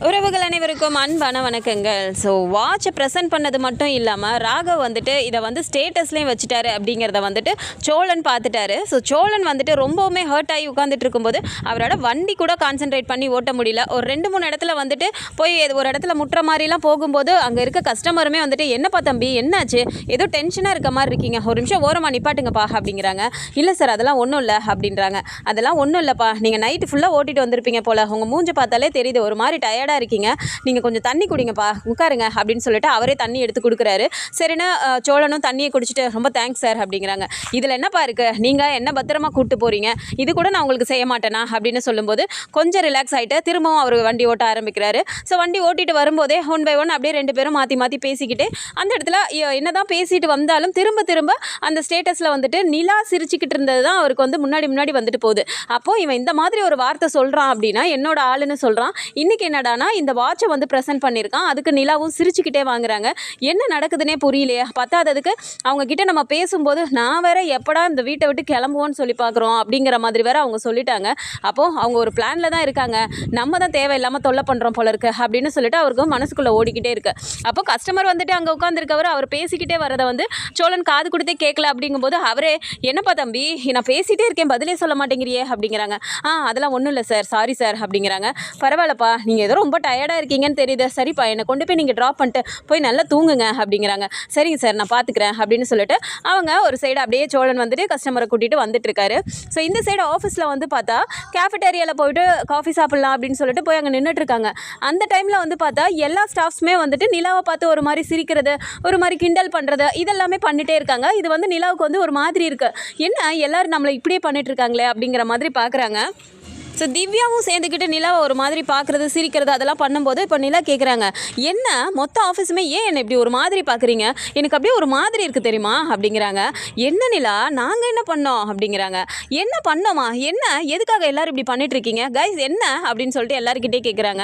உறவுகள் அனைவருக்கும் அன்பான வணக்கங்கள். ஸோ வாட்சை ப்ரெசென்ட் பண்ணது மட்டும் இல்லாமல் ராகவ் வந்துட்டு இதை வந்து ஸ்டேட்டஸ்லேயும் வச்சுட்டாரு அப்படிங்கிறத வந்துட்டு சோழன் பார்த்துட்டாரு. ஸோ சோழன் வந்துட்டு ரொம்பவுமே ஹர்ட் ஆகி உட்காந்துட்டு இருக்கும்போது அவரோட வண்டி கூட கான்சென்ட்ரேட் பண்ணி ஓட்ட முடியல. ஒரு 2-3 இடத்துல வந்துட்டு போய் ஒரு இடத்துல முட்டுற மாதிரிலாம் போகும்போது அங்கே இருக்க கஸ்டமருமே வந்துட்டு என்னப்பா தம்பி என்னாச்சு, ஏதோ டென்ஷனாக இருக்க மாதிரி இருக்கீங்க, ஒரு நிமிஷம் ஓரமாக நிப்பாட்டுங்கப்பா அப்படிங்கிறாங்க. இல்லை சார் அதெல்லாம் ஒன்றும் இல்லை அப்படின்றாங்க. அதெல்லாம் ஒன்றும் இல்லைப்பா, நீங்கள் நைட்டு ஃபுல்லாக ஓட்டிட்டு வந்திருப்பீங்க போல், உங்கள் மூஞ்சை பார்த்தாலே தெரியுது ஒரு மாதிரி டயர்டாக இருக்கீங்க, நீங்கள் கொஞ்சம் தண்ணி குடிங்கப்பா, உட்காருங்க அப்படின்னு சொல்லிட்டு அவரே தண்ணி எடுத்து கொடுக்குறாரு. சரின்னா சோழனும் தண்ணியை குடிச்சிட்டு ரொம்ப தேங்க்ஸ் சார் அப்படிங்கிறாங்க. இதில் என்னப்பா இருக்குது, நீங்கள் என்ன பத்திரமா கூப்பிட்டு போகிறீங்க, இது கூட நான் உங்களுக்கு செய்ய மாட்டேனா அப்படின்னு சொல்லும்போது கொஞ்சம் ரிலாக்ஸ் ஆகிட்டு திரும்பவும் அவர் வண்டி ஓட்ட ஆரம்பிக்கிறாரு. ஸோ வண்டி ஓட்டிட்டு வரும்போதே ஒன் பை ஒன் அப்படியே 2 பேரும் மாற்றி மாற்றி பேசிக்கிட்டு அந்த இடத்துல என்னதான் பேசிட்டு வந்தாலும் திரும்ப திரும்ப அந்த ஸ்டேட்டஸில் வந்துட்டு நிலா சிரிச்சுக்கிட்டு இருந்தது தான் அவருக்கு வந்து முன்னாடி வந்துட்டு போகுது. அப்போது இவன் இந்த மாதிரி ஒரு வார்த்தை சொல்கிறான் அப்படின்னா என்னோட ஆளுன்னு சொல்கிறான். இன்றைக்கி என்னடானா இந்த வாட்சை வந்து ப்ரெசென்ட் பண்ணியிருக்கான், அதுக்கு நிலாவும் சிரிச்சுக்கிட்டே வாங்குறாங்க. என்ன நடக்குதுன்னே புரியலையே. பத்தாததுக்கு அவங்க கிட்ட நம்ம பேசும்போது நான் வேற எப்படா இந்த வீட்டை விட்டு கிளம்புவோன்னு சொல்லி பார்க்குறோம் அப்படிங்கிற மாதிரி வேற அவங்க சொல்லிட்டாங்க. அப்போது அவங்க ஒரு பிளானில் தான் இருக்காங்க, நம்ம தான் தேவையில்லாமல் தொல்லை பண்ணுறோம் போல இருக்கு அப்படின்னு சொல்லிட்டு அவருக்கு மனசுக்குள்ளே ஓடிக்கிட்டே இருக்கு. அப்போ கஸ்டமர் வந்துட்டு அங்கே உட்காந்துருக்கவர் அவர் பேசிக்கிட்டே வரதை வந்து சோழன் காது கொடுத்தே கேட்கல. அப்படிங்கும்போது அவரே என்னப்பா தம்பி நான் பேசிகிட்டே இருக்கேன் பதிலே சொல்ல மாட்டேங்கிறியே அப்படிங்கிறாங்க. அதெல்லாம் ஒன்றும் இல்லை சார், சாரி சார் அப்படிங்கிறாங்க. பரவாயில்லப்பா, நீங்கள் ஏதோ ரொம்ப டயர்டாக இருக்கீங்கன்னு தெரியுது, சரிப்பா என்னை கொண்டு போய் நீங்கள் ட்ராப் பண்ணிட்டு போய் நல்லா தூங்குங்க அப்படிங்கிறாங்க. சரிங்க சார் நான் பார்த்துக்கிறேன் அப்படின்னு சொல்லிட்டு அவங்க ஒரு சைடு அப்படியே சோழன் வந்துட்டு கஸ்டமரை கூட்டிகிட்டு வந்துட்டு இருக்காரு. ஸோ இந்த சைடு ஆஃபீஸில் வந்து பார்த்தா கேஃபட்டேரியாவில் போயிட்டு காஃபி சாப்பிட்லாம் அப்படின்னு சொல்லிட்டு போய் அங்கே நின்றுட்டு இருக்காங்க. அந்த டைமில் வந்து பார்த்தா எல்லா ஸ்டாஃப்ஸுமே வந்துட்டு நிலாவை பார்த்து ஒரு மாதிரி சிரிக்கிறது, ஒரு மாதிரி கிண்டல் பண்ணுறது இதெல்லாமே பண்ணிகிட்டே இருக்காங்க. இது வந்து நிலாவுக்கு வந்து ஒரு மாதிரி இருக்குது, என்ன எல்லாரும் நம்மளை இப்படியே பண்ணிட்டு இருக்காங்களே அப்படிங்கிற மாதிரி பார்க்குறாங்க. ஸோ திவ்யாவும் சேர்ந்துக்கிட்டு நிலாவை ஒரு மாதிரி பார்க்குறது சிரிக்கிறது அதெல்லாம் பண்ணும்போது இப்போ நிலா கேட்குறாங்க, என்ன மொத்த ஆஃபீஸுமே ஏன் என்னை இப்படி ஒரு மாதிரி பார்க்குறீங்க, எனக்கு அப்படியே ஒரு மாதிரி இருக்குது தெரியுமா அப்படிங்கிறாங்க. என்ன நிலா நாங்கள் என்ன பண்ணோம் அப்படிங்கிறாங்க. என்ன பண்ணோமா, என்ன எதுக்காக எல்லோரும் இப்படி பண்ணிகிட்ருக்கீங்க கைஸ் என்ன அப்படின்னு சொல்லிட்டு எல்லாருக்கிட்டே கேட்குறாங்க.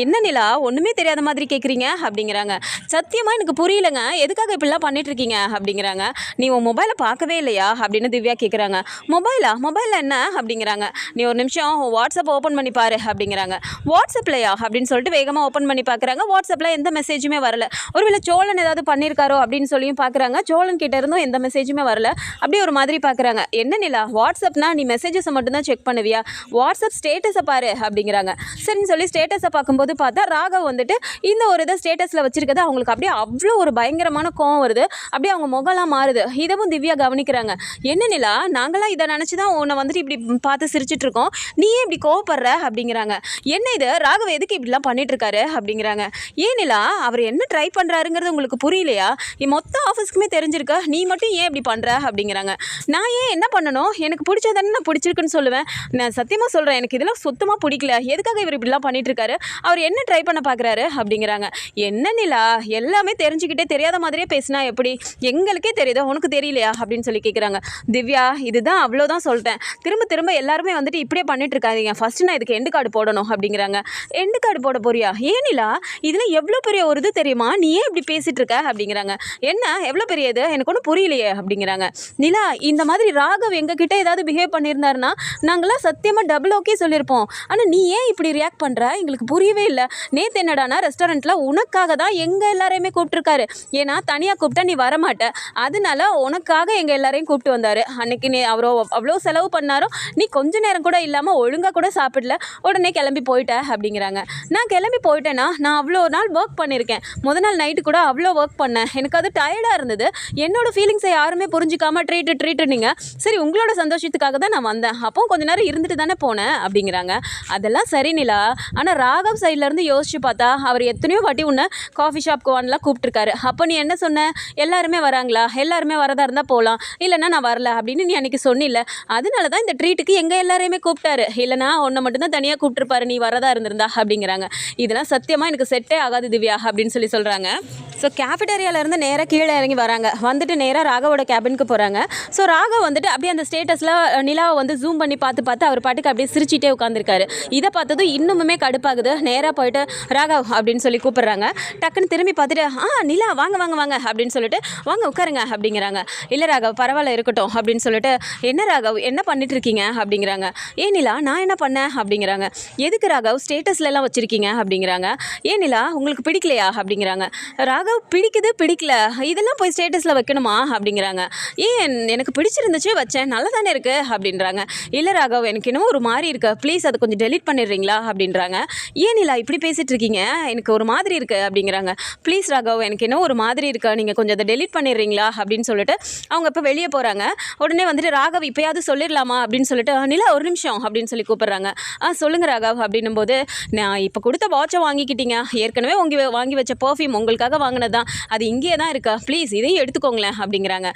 என்ன நிலா ஒன்றுமே தெரியாத மாதிரி கேட்குறீங்க அப்படிங்கிறாங்க. சத்தியமாக எனக்கு புரியலைங்க, எதுக்காக இப்படிலாம் பண்ணிகிட்ருக்கீங்க அப்படிங்கிறாங்க. நீ உன் மொபைலை பார்க்கவே இல்லையா அப்படின்னு திவ்யா கேட்குறாங்க. மொபைலில் என்ன அப்படிங்கிறாங்க. நீ ஒரு நிமிஷம் வாட்ஸ்அப் ஓப்பன் பண்ணி பாரு அப்படிங்கிறாங்க. வாட்ஸ்அப்லையா அப்படின்னு சொல்லிட்டு வேகமாக ஓப்பன் பண்ணி பார்க்குறாங்க. வாட்ஸ்அப்பில் எந்த மெசேஜுமே வரல. ஒருவேளை சோழன் ஏதாவது பண்ணியிருக்காரோ அப்படின்னு சொல்லியும் பார்க்குறாங்க. சோழன் கிட்ட இருந்தும் எந்த மெசேஜுமே வரல. அப்படியே ஒரு மாதிரி பார்க்குறாங்க. என்ன நிலா வாட்ஸ்அப்னா நீ மெசேஜஸை மட்டும்தான் செக் பண்ணுவியா, வாட்ஸ்அப் ஸ்டேட்டஸை பாரு அப்படிங்கிறாங்க. சரின்னு சொல்லி ஸ்டேட்டஸை பார்க்கும்போது பார்த்தா ராகவ் வந்துட்டு இந்த ஒரு இதை ஸ்டேட்டஸில் வச்சுருக்கது அவங்களுக்கு அப்படியே அவ்வளோ ஒரு பயங்கரமான கோவம் வருது. அப்படியே அவங்க முகலாம் மாறுது. இதவும் திவ்யா கவனிக்கிறாங்க. என்ன நிலா நாங்களாம் இதை நினச்சி தான் உன்னை வந்துட்டு இப்படி பார்த்து சிரிச்சிட்ருக்கோம், நீ இப்படி கோவப்படுற அப்படிங்கிறாங்க. என்ன இது ராகவ் எதுக்கு இப்படிலாம் பண்ணிட்டு இருக்காரு அப்படிங்கிறாங்க. ஏனிலா அவர் என்ன ட்ரை பண்ணுறாருங்கிறது உங்களுக்கு புரியலையா, மொத்த ஆஃபீஸ்க்குமே தெரிஞ்சிருக்க, நீ மட்டும் ஏன் இப்படி பண்ணுற அப்படிங்கிறாங்க. நான் ஏன் என்ன பண்ணணும், எனக்கு பிடிச்சதானே நான் பிடிச்சிருக்குன்னு சொல்லுவேன், நான் சத்தியமாக சொல்கிறேன் எனக்கு இதெல்லாம் சுத்தமாக பிடிக்கல, எதுக்காக இவர் இப்படிலாம் பண்ணிட்டு இருக்காரு, அவர் என்ன ட்ரை பண்ண பார்க்குறாரு அப்படிங்கிறாங்க. என்ன நிலா எல்லாமே தெரிஞ்சுக்கிட்டே தெரியாத மாதிரியே பேசினா எப்படி, எங்களுக்கே தெரியுதோ உனக்கு தெரியலையா அப்படின்னு சொல்லி கேட்குறாங்க. திவ்யா இதுதான் அவ்வளோதான் சொல்லிட்டேன், திரும்ப திரும்ப எல்லாருமே வந்துட்டு இப்படியே பண்ணிட்டு இருக்காதீங்க, ஃபஸ்ட்டு நான் இதுக்கு எண்டு கார்டு போடணும் அப்படிங்கிறாங்க. எண்டு கார்டு போட போறியா, ஏனிலா இதில் எவ்வளோ பெரிய ஒரு இது தெரியுமா, நீ ஏன் இப்படி பேசிகிட்டு இருக்க அப்படிங்கிறாங்க. என்ன எவ்வளோ பெரிய இது எனக்கு ஒன்றும் புரியலையே அப்படிங்கிறாங்க. நிலா இந்த மாதிரி ராகவ் எங்ககிட்ட ஏதாவது பிஹேவ் பண்ணியிருந்தாருன்னா நாங்களாம் சத்தியமாக டபுள் ஓகே சொல்லியிருப்போம், ஆனால் நீ ஏன் இப்படி ரியாக்ட் பண்ணுற எங்களுக்கு புரியவே இல்லை. நேற்று என்னடானா ரெஸ்டாரண்ட்டில் உனக்காக தான் எங்கள் எல்லாரையுமே கூப்பிட்டுருக்காரு, ஏன்னா தனியாக கூப்பிட்டா நீ வரமாட்ட, அதனால உனக்காக எங்கள் எல்லாரையும் கூப்பிட்டு வந்தார். அன்னைக்கு நீ அவ்வளோ செலவு பண்ணாரோ நீ கொஞ்ச நேரம் கூட இல்லாமல் ஒழுங்காக கூட சாப்பிடல, உடனே கிளம்பி போயிட்டேன் அப்படிங்கிறாங்க. நான் கிளம்பி போயிட்டேன்னா நான் அவ்வளோ நாள் ஒர்க் பண்ணியிருக்கேன், முதல் நாள் நைட்டு கூட அவ்வளோ ஒர்க் பண்ணேன், எனக்கு அது டயர்டாக இருந்தது, என்னோடய ஃபீலிங்ஸை யாருமே புரிஞ்சிக்காமல் ட்ரீட்டு நீங்கள் சரி உங்களோட சந்தோஷத்துக்காக தான் நான் வந்தேன், அப்போ கொஞ்ச நேரம் இருந்துட்டு தானே போனேன் அப்படிங்கிறாங்க. அதெல்லாம் சரி நிலா, ஆனால் ராகவ் சைட்லேருந்து யோசிச்சு பார்த்தா அவர் எத்தனையோ வாட்டி உன்னை காஃபி ஷாப்க்கு வான்லாம் கூப்பிட்டுருக்காரு, அப்போ நீ என்ன சொன்ன, எல்லாருமே வராங்களா, எல்லாருமே வரதா இருந்தால் போகலாம், இல்லைன்னா நான் வரல அப்படின்னு நீ அன்றைக்கி சொன்னில்ல, அதனால தான் இந்த ட்ரீட்டுக்கு எங்கள் எல்லாரையுமே கூப்பிட்டாரு, இல்லைனா உன்னை மட்டும்தான் தனியாக கூப்பிட்டுருப்பாரு நீ வரதா இருந்திருந்தா அப்படிங்கிறாங்க. இதெல்லாம் சத்தியமாக எனக்கு செட்டே ஆகாது திவ்யா அப்படின்னு சொல்லி சொல்கிறாங்க. ஸோ கேஃபிடேரியாவிலேருந்து நேராக கீழே இறங்கி வராங்க. வந்துட்டு நேராக ராகவோட கேபினுக்கு போகிறாங்க. ஸோ ராகவ் வந்துட்டு அப்படியே அந்த ஸ்டேட்டஸில் நிலாவை வந்து ஜூம் பண்ணி பார்த்து அவர் பாட்டுக்கு அப்படியே சிரிச்சிட்டே உட்காந்துருக்காரு. இதை பார்த்ததும் இன்னுமே கடுப்பாகுது. நேராக போயிட்டு ராகவ் அப்படின்னு சொல்லி கூப்பிட்றாங்க. டக்குன்னு திரும்பி பார்த்துட்டு நிலா வாங்க வாங்க வாங்க அப்படின்னு சொல்லிட்டு வாங்க உட்காருங்க அப்படிங்கிறாங்க. இல்லை ராகவ் பரவாயில்ல இருக்கட்டும் அப்படின்னு சொல்லிட்டு என்ன ராகவ் என்ன பண்ணிட்டு இருக்கீங்க அப்படிங்கிறாங்க. ஏன் நிலா நான் என்ன பண்ணேன் அப்படிங்கிறாங்க. எதுக்கு ராகவ் ஸ்டேட்டஸ்லாம் வச்சுருக்கீங்க அப்படிங்கிறாங்க. ஏன் நிலா உங்களுக்கு பிடிக்கலையா அப்படிங்கிறாங்க. ராகவ் பிடிக்கல இதெல்லாம் போய் ஸ்டேட்டஸில் வைக்கணுமா அப்படிங்கிறாங்க. ஏன் எனக்கு பிடிச்சிருந்துச்சு வச்சேன் நல்லா தானே இருக்குது அப்படின்றாங்க. இல்லை ராகவ் எனக்கு என்னமோ ஒரு மாதிரி இருக்கு ப்ளீஸ் அதை கொஞ்சம் டெலீட் பண்ணிடுறீங்களா அப்படின்றாங்க. ஏன் நிலா இப்படி பேசிகிட்டு இருக்கீங்க எனக்கு ஒரு மாதிரி இருக்குது அப்படிங்கிறாங்க. ப்ளீஸ் ராகவ் எனக்கு என்னவோ ஒரு மாதிரி இருக்கா நீங்கள் கொஞ்சம் அதை டெலீட் பண்ணிடுறீங்களா அப்படின்னு சொல்லிட்டு அவங்க இப்போ வெளியே போகிறாங்க. உடனே வந்துட்டு ராகவ் இப்போயாவது சொல்லிடலாமா அப்படின்னு சொல்லிட்டு நிலா ஒரு நிமிஷம் அப்படின்னு சொல்லி கூப்பிட்றாங்க. சொல்லுங்கள் ராகவ் அப்படின்னும் போது நான் இப்போ கொடுத்த வாட்சை வாங்கிக்கிட்டீங்க ஏற்கனவே வாங்கி வச்ச பர்ஃப்யூம் உங்களுக்காக வாங்கினது தான் அது இங்கே தான் இருக்கா ப்ளீஸ் இதையும் எடுத்துக்கோங்களேன் அப்படிங்கிறாங்க.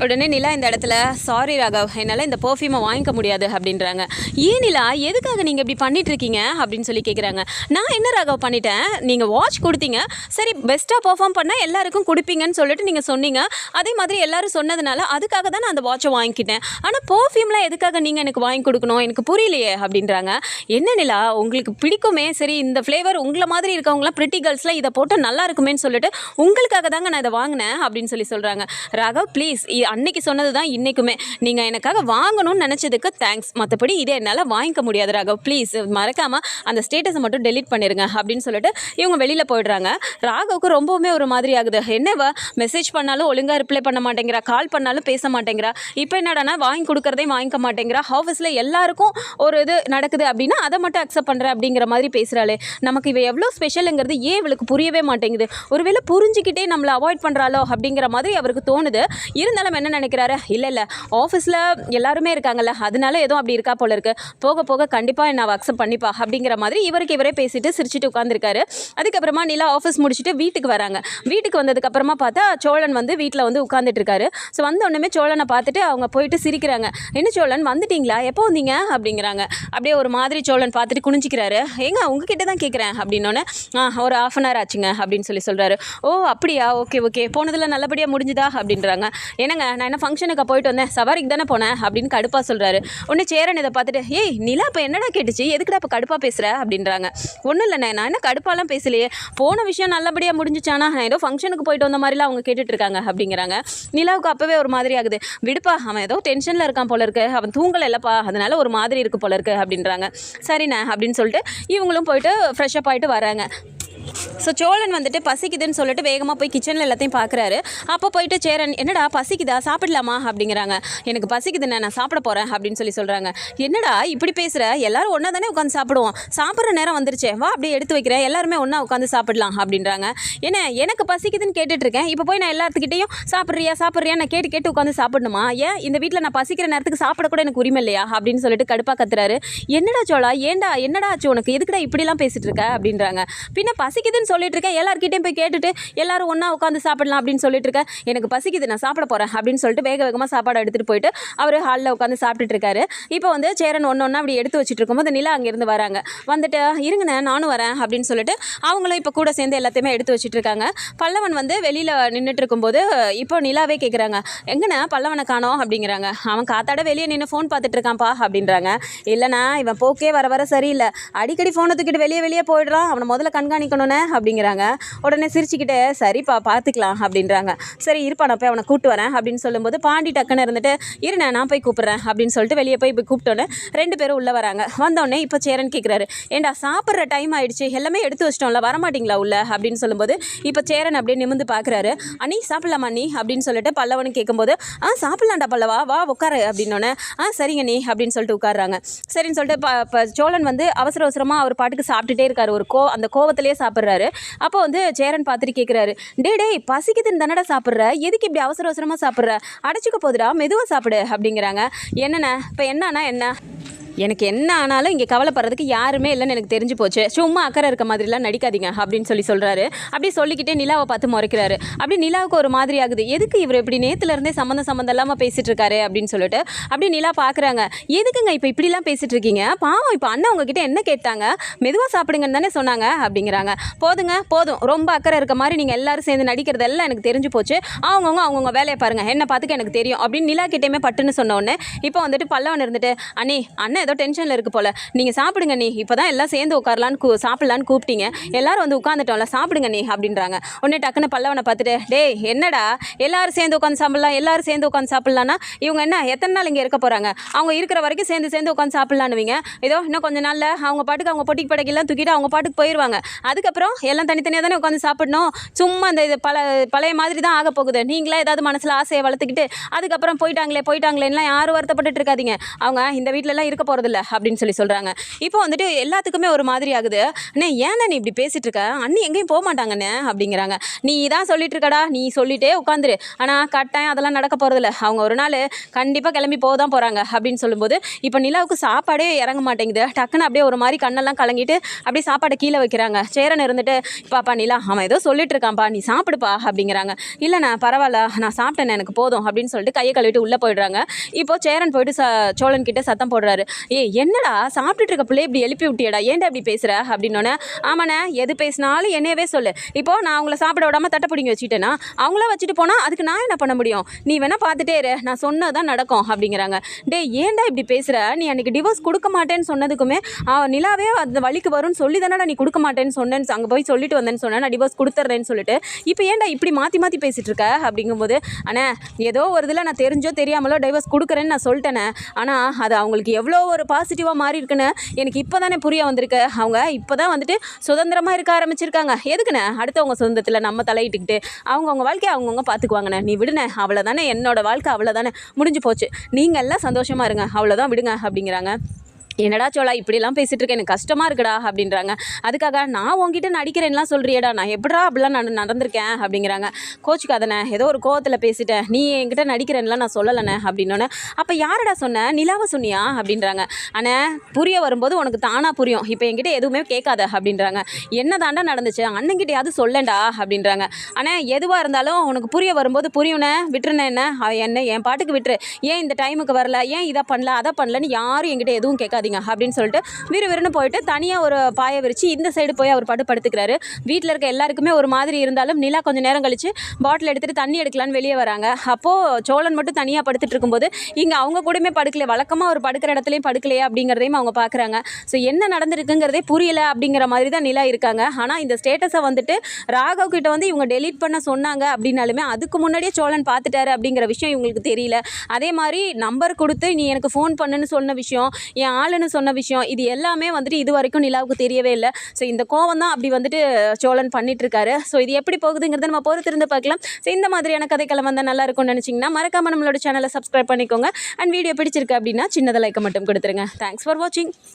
உடனே நிலா இந்த இடத்துல சாரி ராகவ் என்னால் இந்த பர்ஃப்யூமை வாங்கிக்க முடியாது அப்படின்றாங்க. ஏன் நிலா எதுக்காக நீங்கள் இப்படி பண்ணிட்டு இருக்கீங்க அப்படின்னு சொல்லி கேட்குறாங்க. நான் என்ன ராகவ் பண்ணிட்டேன் நீங்கள் வாட்ச் கொடுத்தீங்க சரி பெஸ்ட்டாக பர்ஃபார்ம் பண்ணால் எல்லாருக்கும் கொடுப்பீங்கன்னு சொல்லிட்டு நீங்கள் சொன்னீங்க அதே மாதிரி எல்லாரும் சொன்னதுனால அதுக்காக தான் நான் அந்த வாட்சை வாங்கிக்கிட்டேன் ஆனால் பர்ஃப்யூம்லாம் எதுக்காக நீங்கள் எனக்கு வாங்கி கொடுக்கணும் எனக்கு புரியலையே அப்படின்றாங்க. என்ன நிலா உங்களுக்கு பிடிக்குமே சரி இந்த ஃப்ளேவர் உங்களை மாதிரி இருக்கவங்களாம் பிரிட்டி கேர்ள்ஸ்லாம் இதை போட்டு நல்லா இருக்குமேன்னு சொல்லிட்டு உங்களுக்காக தாங்க நான் இதை வாங்கினேன் அப்படின்னு சொல்லி சொல்கிறாங்க. ராகவ் ப்ளீஸ் அன்னைக்கு சொன்னது தான் இன்றைக்குமே நீங்கள் எனக்காக வாங்கணும்னு நினச்சதுக்கு தேங்க்ஸ் மற்றபடி இதை என்னால் வாங்கிக்க முடியாது ராகவ் ப்ளீஸ் மறக்காமல் அந்த ஸ்டேட்டஸை மட்டும் டெலீட் பண்ணிடுங்க அப்படின்னு சொல்லிட்டு இவங்க வெளியில் போயிடுறாங்க. ராகவுக்கு ரொம்பவுமே ஒரு மாதிரி ஆகுது. என்னவா மெசேஜ் பண்ணாலும் ஒழுங்காக ரிப்ளை பண்ண மாட்டேங்கிறா கால் பண்ணாலும் பேச மாட்டேங்கிறா இப்போ என்னடானா வாங்கி கொடுக்குறதே வாங்கிக்க மாட்டேங்கிறா ஆஃபீஸில் எல்லாருக்கும் ஒரு இது நடக்குது அப்படின்னா அதை மட்டும் அக்செப்ட் பண்ணுறேன் அப்படிங்கிற மாதிரி பேசுகிறாளே நமக்கு இவ எவ்வளோ ஸ்பெஷலுங்கிறது ஏன் இவளுக்கு புரியவே மாட்டேங்குது ஒருவேளை புரிஞ்சுக்கிட்டே நம்மளை அவாய்ட் பண்ணுறாளோ அப்படிங்கிற மாதிரி அவருக்கு தோணுது. இருந்தாலும் என்ன நினைக்கிறாரு இல்லை ஆஃபீஸில் எல்லாருமே இருக்காங்கல்ல அதனால எதுவும் அப்படி இருக்கா போல இருக்கு போக போக கண்டிப்பாக நான் அக்செப்ட் பண்ணிப்பா அப்படிங்கிற மாதிரி இவரே பேசிட்டு சிரிச்சுட்டு உட்காந்துருக்காரு. அதுக்கப்புறமா நிலா ஆஃபீஸ் முடிச்சுட்டு வீட்டுக்கு வராங்க. வீட்டுக்கு வந்ததுக்கப்புறமா பார்த்தா சோழன் வந்து வீட்டில் வந்து உட்காந்துட்டு இருக்காரு. ஸோ வந்த உடனே சோழனை பார்த்துட்டு அவங்க போயிட்டு சிரிக்கிறாங்க. என்ன சோழன் வந்துட்டீங்களா எப்போ வந்தீங்க அப்படிங்கிறாங்க. அப்படியே ஒரு மாதிரி சோழன் பார்த்துட்டு குனிஞ்சிக்கிறாரு. ஏங்க உங்ககிட்ட தான் கேட்குறேன் அப்படின்னோடனே ஒரு ½ அன் ஹவர் ஆச்சுங்க அப்படின்னு சொல்லி சொல்கிறாரு. ஓ அப்படியா ஓகே போனதில் நல்லபடியாக முடிஞ்சுதா அப்படின்றாங்க. என்னங்க நான் என்ன ஃபங்க்ஷனுக்கு போயிட்டு வந்தேன் சவாரிக்கு தானே போனேன் அப்படின்னு கடுப்பாக சொல்கிறாரு. ஒன்று சேரன் இதை பார்த்துட்டு ஏய் நிலா இப்போ என்னடா கேட்டுச்சு எதுக்குடா இப்போ கடுப்பாக பேசுகிற அப்படின்றாங்க. ஒன்றும் இல்லைண்ணே நான் என்ன கடுப்பாலாம் பேசலையே போன விஷயம் நல்லபடியாக முடிஞ்சிச்சானா நான் ஏதோ ஃபங்க்ஷனுக்கு போயிட்டு வந்த மாதிரிலாம் அவங்க கேட்டுட்ருக்காங்க அப்படிங்கிறாங்க. நிலாவுக்கு அப்போவே ஒரு மாதிரி ஆகுது. விடுப்பா அவன் ஏதோ டென்ஷனில் இருக்கான் போல இருக்கு அவன் தூங்கலை இல்லைப்பா அதனால ஒரு மாதிரி இருக்கு போல இருக்கு அப்படின்றாங்க. சரிண்ணே அப்படின்னு சொல்லிட்டு இவங்களும் போயிட்டு ஃப்ரெஷ்அப் ஆகிட்டு வராங்க. ஸோ சோழன் வந்துட்டு பசிக்குதுன்னு சொல்லிட்டு வேகமாக போய் கிச்சனில் எல்லாத்தையும் பார்க்குறாரு. அப்போ போயிட்டு சேரன் என்னடா பசிக்குதா சாப்பிடலாமா அப்படிங்கிறாங்க. எனக்கு பசிக்குதுண்ணே நான் சாப்பிட போகிறேன் அப்படின்னு சொல்லி சொல்கிறாங்க. என்னடா இப்படி பேசுகிற எல்லாரும் ஒன்றா தானே உட்காந்து சாப்பிடுவோம் சாப்பிட்ற நேரம் வந்துருச்சே வா அப்படியே எடுத்து வைக்கிறேன் எல்லாருமே ஒன்றா உட்காந்து சாப்பிடலாம் அப்படின்றாங்க. ஏன்னா எனக்கு பசிக்குதுன்னு கேட்டுட்ருக்கேன் இப்போ போய் நான் எல்லாத்துக்கிட்டையும் சாப்பிட்றியா நான் கேட்டு உட்காந்து சாப்பிடணுமா ஏன் இந்த வீட்டில் நான் பசிக்கிற நேரத்துக்கு சாப்பிடக்கூட எனக்கு உரிமை இல்லையா அப்படின்னு சொல்லிட்டு கடுப்பாக கத்துறாரு. என்னடா சோழா என்னடா ஆச்சு உனக்கு எதுக்குடா இப்படிலாம் பேசிகிட்டு இருக்க அப்படின்றாங்க. பின்ன பசிக்குதுன்னு சொல்லிட்டு இருக்கேன் எல்லார்கிட்டையும் போய் கேட்டுட்டு எல்லாரும் ஒன்றா உட்காந்து சாப்பிடலாம் அப்படின்னு சொல்லிட்டு இருக்கேன் எனக்கு பசிக்குது நான் சாப்பிட போகிறேன் அப்படின்னு சொல்லிட்டு வேகமாக சாப்பாடு எடுத்துகிட்டு போயிட்டு அவர் ஹாலில் உட்காந்து சாப்பிட்டுட்டு இருக்காரு. இப்போ வந்து சேரன் ஒன்றா அப்படி எடுத்து வச்சுட்டு இருக்கும்போது நிலா அங்கேருந்து வராங்க. வந்துட்டு இருங்கண்ணே நானும் வரேன் அப்படின்னு சொல்லிட்டு அவங்களும் இப்போ கூட சேர்ந்து எல்லாத்தையுமே எடுத்து வச்சுட்டு இருக்காங்க. பல்லவன் வந்து வெளியில் நின்றுட்டு இருக்கும்போது இப்போ நிலாவே கேட்குறாங்க எங்கண்ணா பல்லவனை காணோம் அப்படிங்கிறாங்க. அவன் காத்தாட வெளியே நின்று ஃபோன் பார்த்துட்டு இருக்கான்ப்பா அப்படின்றாங்க. இல்லைண்ணா இவன் போக்கே வர சரியில்லை அடிக்கடி ஃபோனை தூக்கிட்டு வெளியே போயிடுறான் அவனை முதல்ல கண்காணிக்கணும்னே அப்படிங்கிறாங்க. உடனே சிரிச்சுக்கிட்டே சரிப்பா பார்த்துக்கலாம் அப்படின்றாங்க. சரி இருப்பா நான் போய் அவனை கூப்பிட்டு வரேன் அப்படின்னு சொல்லும்போது பாண்டி டக்குன்னு இருந்துட்டு இருண்ணே நான் போய் கூப்பிட்றேன் அப்படின்னு சொல்லிட்டு வெளியே போய் கூப்பிட்டோன்னே 2 பேரும் உள்ளே வராங்க. வந்தோடனே இப்போ சேரன் கேட்குறாரு ஏண்டா சாப்பிட்ற டைம் ஆயிடுச்சு எல்லாமே எடுத்து வச்சிட்டோம்ல வரமாட்டிங்களா உள்ள அப்படின்னு சொல்லும்போது இப்போ சேரன் அப்படியே நிமிந்து பார்க்குறாரு. அண்ணி சாப்பிடலாமா நீ அப்படின்னு சொல்லிட்டு பல்லவனு கேட்கும்போது சாப்பிட்லாண்டா பல்லவா வா உட்காரு அப்படின்னோடனே சரிங்க நீ அப்படின்னு சொல்லிட்டு உட்காடுறாங்க. சரின்னு சொல்லிட்டு சோழன் வந்து அவசரமாக அவர் பாட்டுக்கு சாப்பிட்டுட்டே இருக்காரு. அந்த கோவத்திலேயே சாப்பிட்றாரு. அப்போ வந்து சேரன் பார்த்துட்டு கேட்குறாரு டேய் பசிக்குதுன்னு தானடா சாப்பிட்ற எதுக்கு இப்படி அவசரமாக சாப்பிட்ற அடைச்சிக்க போதுடா மெதுவாக சாப்பிடு அப்படிங்கிறாங்க. என்னண்ணே இப்போ என்னன்னா என்ன எனக்கு என்ன ஆனாலும் இங்கே கவலைப்படுறதுக்கு யாருமே இல்லைன்னு எனக்கு தெரிஞ்சு போச்சு. சும்மா அக்கறை இருக்க மாதிரிலாம் நடிக்காதீங்க அப்படின்னு சொல்கிறாரு. அப்படி சொல்லிக்கிட்டே நிலாவை பார்த்து முறைக்கிறாரு. அப்படி நிலாவுக்கு ஒரு மாதிரி ஆகுது. எதுக்கு இவர் இப்படி நேற்றுலேருந்தே சம்மந்தம் இல்லாமல் பேசிகிட்டு இருக்காரு அப்படின்னு சொல்லிட்டு அப்படி நிலா பார்க்குறாங்க. எதுக்குங்க இப்போ இப்படிலாம் பேசிகிட்டு இருக்கீங்க? பாவம் இப்போ அண்ணன் உங்ககிட்ட என்ன கேட்டாங்க? மெதுவாக சாப்பிடுங்கன்னு தானே சொன்னாங்க அப்படிங்கிறாங்க. போதும் ரொம்ப அக்கறை இருக்க மாதிரி நீங்கள் எல்லாரும் சேர்ந்து நடிக்கிறதெல்லாம் எனக்கு தெரிஞ்சு போச்சு. அவங்கவுங்க வேலையை பாருங்கள், என்ன பார்த்துக்க எனக்கு தெரியும் அப்படின்னு நிலா கிட்டேயுமே பட்டுன்னு சொன்ன உடனே இப்போ வந்துட்டு பல்லவன் இருந்துட்டு அண்ணன் ஏதோ டென்ஷனில் இருக்கு போல, நீங்கள் சாப்பிடுங்க நீ, இப்போ தான் எல்லாம் சேர்ந்து உட்காரலான்னு சாப்பிட்லான்னு கூப்பிட்டீங்க, எல்லாரும் வந்து உட்காந்துட்டோம்ல, சாப்பிடுங்க நீ அப்படின்றாங்க. உடனே டக்குன்னு பல்லவனை பார்த்துட்டு டேய் என்னடா எல்லாரும் சேர்ந்து உட்காந்து சாப்பிட்லாம், எல்லாரும் சேர்ந்து உட்காந்து சாப்பிட்லான்னா இவங்க என்ன எத்தனை நாள் இங்கே இருக்க போகிறாங்க? அவங்க இருக்கிற வரைக்கும் சேர்ந்து உட்காந்து சாப்பிட்லான்னுவீங்க. ஏதோ இன்னும் கொஞ்சம் நாளில் அவங்க பாட்டுக்கு அவங்க பொட்டிக்கு படைக்கெல்லாம் தூக்கிட்டு அவங்க பாட்டுக்கு போயிடுவாங்க. அதுக்கப்புறம் எல்லாம் தனித்தனியாக தானே உட்காந்து சாப்பிடணும். சும்மா அந்த இது பழைய மாதிரி தான் ஆக போகுது. நீங்களே ஏதாவது மனசில் ஆசையை வளர்த்துக்கிட்டு அதுக்கப்புறம் போயிட்டாங்களேலாம் யாரும் வருத்தப்பட்டு இருக்காதீங்க. அவங்க இந்த வீட்டிலலாம் இருக்க போகிறதில்ல அப்படின்னு சொல்கிறாங்க. இப்போ வந்துட்டு எல்லாத்துக்குமே ஒரு மாதிரி ஆகுது. அண்ணே ஏன்னா நீ இப்படி பேசிகிட்டு இருக்க? அண்ணி எங்கேயும் போக மாட்டாங்கண்ணே அப்படிங்கிறாங்க. நீ தான் சொல்லிட்டு இருக்கடா, நீ சொல்லிட்டே உட்காந்துரு, ஆனால் கட்டாயம் அதெல்லாம் நடக்க போகிறதில்ல. அவங்க ஒரு நாள் கண்டிப்பாக கிளம்பி போக தான் போகிறாங்க அப்படின்னு சொல்லும்போது இப்போ நிலாவுக்கு சாப்பாடே இறங்க மாட்டேங்குது. டக்குன்னு அப்படியே ஒரு மாதிரி கண்ணெல்லாம் கலங்கிட்டு அப்படியே சாப்பாடை கீழே வைக்கிறாங்க. சேரன் இருந்துட்டு பாப்பா நிலா அவன் ஏதோ சொல்லிட்டு இருக்கான்ப்பா, நீ சாப்பிடுப்பா அப்படிங்கிறாங்க. இல்லைண்ணா பரவாயில்ல, நான் சாப்பிட்டேன், எனக்கு போதும் அப்படின்னு சொல்லிட்டு கையை கழுவிட்டு உள்ளே போயிடுறாங்க. இப்போ சேரன் போயிட்டு சோழன் கிட்ட சத்தம் போடுறாரு. என்னடா சாப்பிட்டுட்டு இருக்க பிள்ளை இப்படி எழுப்பி விட்டியடா, ஏன்டா இப்படி பேசுகிற அப்படின்னோடனே ஆமாண்ணே எது பேசினாலும் என்னையவே சொல்லு. இப்போது நான் அவங்கள சாப்பிட விடாமல் தட்டை பிடிங்கி வச்சுட்டேன்னா அவங்கள வச்சுட்டு போனால் அதுக்கு நான் என்ன பண்ண முடியும்? நீ வேணால் பார்த்துட்டே இரு, நான் சொன்னதான் நடக்கும் அப்படிங்கிறாங்க. ஏன்டா இப்படி பேசுகிற? நீ அன்றைக்கி டிவோர்ஸ் கொடுக்க மாட்டேன்னு சொன்னதுக்குமே நிலாவே அந்த வழிக்கு வரும்னு சொல்லி தானடா நீ கொடுக்க மாட்டேன்னு சொன்னேன்னு அங்கே போய் சொல்லிட்டு வந்தேன்னு சொன்னேன், நான் டிவோர்ஸ் கொடுத்துட்றேன்னு சொல்லிட்டு இப்போ ஏன்டா இப்படி மாற்றி பேசிகிட்டு இருக்க அப்படிங்கும்போது அண்ணே ஏதோ ஒரு இதில் நான் தெரிஞ்சோ தெரியாமலோ டிவோர்ஸ் கொடுக்குறேன்னு நான் சொல்லிட்டேனே, ஆனால் அது அவங்களுக்கு எவ்வளோ ஒரு பாசிட்டிவாக மாறி இருக்குன்னு எனக்கு இப்போ தானே புரிய வந்திருக்கு. அவங்க இப்போ தான் வந்துட்டு சுதந்திரமாக இருக்க ஆரம்பிச்சிருக்காங்க. எதுக்குண்ணே அடுத்தவங்க சுதந்திரத்தில் நம்ம தலையிட்டுக்கிட்டு அவங்கவுங்க வாழ்க்கையை அவங்கவுங்க பார்த்துக்குவாங்கண்ணே, நீ விடுனே, அவ்வளோதானே, என்னோட வாழ்க்கை அவ்வளோதானே, முடிஞ்சு போச்சு, நீங்கள் எல்லாம் சந்தோஷமாக இருங்க, அவ்வளோதான் விடுங்க அப்படிங்கிறாங்க. என்னடா சோழா இப்படிலாம் பேசிகிட்டு இருக்கேன், எனக்கு கஷ்டமாக இருக்குடா அப்படின்றாங்க. அதுக்காக நான் உங்ககிட்ட நடிக்கிறேன்லாம் சொல்கிறியடா, நான் எப்படா அப்படிலாம் நடந்திருக்கேன் அப்படிங்கிறாங்க. கோச்சுக்காதண்ணே, ஏதோ ஒரு கோவத்தில் பேசிட்டேன், நீ என்கிட்ட நடிக்கிறேன்லாம் நான் சொல்லலைண்ணே அப்படின்னோன்னே அப்போ யாரடா சொன்னேன், நிலாவை சொன்னியா அப்படின்றாங்க. அண்ணே புரிய வரும்போது உனக்கு தானாக புரியும், இப்போ என்கிட்ட எதுவுமே கேட்காத அப்படின்றாங்க. என்ன தாண்டா நடந்துச்சு, அண்ணங்கிட்டையாவது சொல்லண்டா அப்படின்றாங்க. அண்ணே எதுவாக இருந்தாலும் உனக்கு புரிய வரும்போது புரியுண்ணே, விட்டுருண்ணே, என்ன என் பாட்டுக்கு விட்டுரு, ஏன் இந்த டைமுக்கு வரல, ஏன் இதை பண்ணல அதை பண்ணலன்னு யாரும் என்கிட்ட எதுவும் கேட்காது அப்படின்னு சொல்லிட்டு விறுவிறுன்னு போயிட்டு தனியாக ஒரு பாயை விரிச்சு இந்த சைடு போய் அவர் படுத்துக்கிறாரு. வீட்டில் இருக்க எல்லாருக்குமே ஒரு மாதிரி இருந்தாலும் நிலா கொஞ்சம் நேரம் கழிச்சு பாட்டில் எடுத்துகிட்டு தண்ணி எடுக்கலான்னு வெளியே வராங்க. அப்போது சோழன் மட்டும் தனியாக படுத்துட்டு இருக்கும்போது இங்கே அவங்க கூடமே படுக்கலையே, வழக்கமாக ஒரு படுக்கிற இடத்துலையும் படுக்கலையே அப்படிங்கிறதையும் அவங்க பார்க்குறாங்க. ஸோ என்ன நடந்திருக்குங்கிறதே புரியல அப்படிங்கிற மாதிரி தான் நிலா இருக்காங்க. ஆனால் இந்த ஸ்டேட்டஸை வந்துட்டு ராகவ் கிட்ட வந்து இவங்க டெலீட் பண்ண சொன்னாங்க அப்படின்னாலுமே அதுக்கு முன்னாடியே சோழன் பார்த்துட்டாரு அப்படிங்கிற விஷயம் இவங்களுக்கு தெரியல. அதே மாதிரி நம்பர் கொடுத்து நீ எனக்கு ஃபோன் பண்ணுன்னு சொன்ன விஷயம், என் ஆளுன்னு சொன்ன விஷயம், இது எல்லாமே வந்துட்டு இது வரைக்கும் நிலாவுக்கு தெரியவே இல்லை. ஸோ இந்த கோவம் தான் அப்படி வந்துட்டு சோழன் பண்ணிட்டு இருக்காரு. ஸோ இது எப்படி போகுதுங்கிறத நம்ம பொறுத்திருந்து பார்க்கலாம். ஸோ இந்த மாதிரியான கதைக்களம் வந்தால் நல்லா இருக்கும்னு நினச்சிங்கன்னா மறக்காம நம்மளோட சேனலை சப்ஸ்கிரைப் பண்ணிக்கோங்க. அண்ட் வீடியோ பிடிச்சிருக்கு அப்படின்னா சின்னதாக லைக்கை மட்டும் கொடுத்துருங்க. தேங்க்ஸ் ஃபார் வாட்சிங்.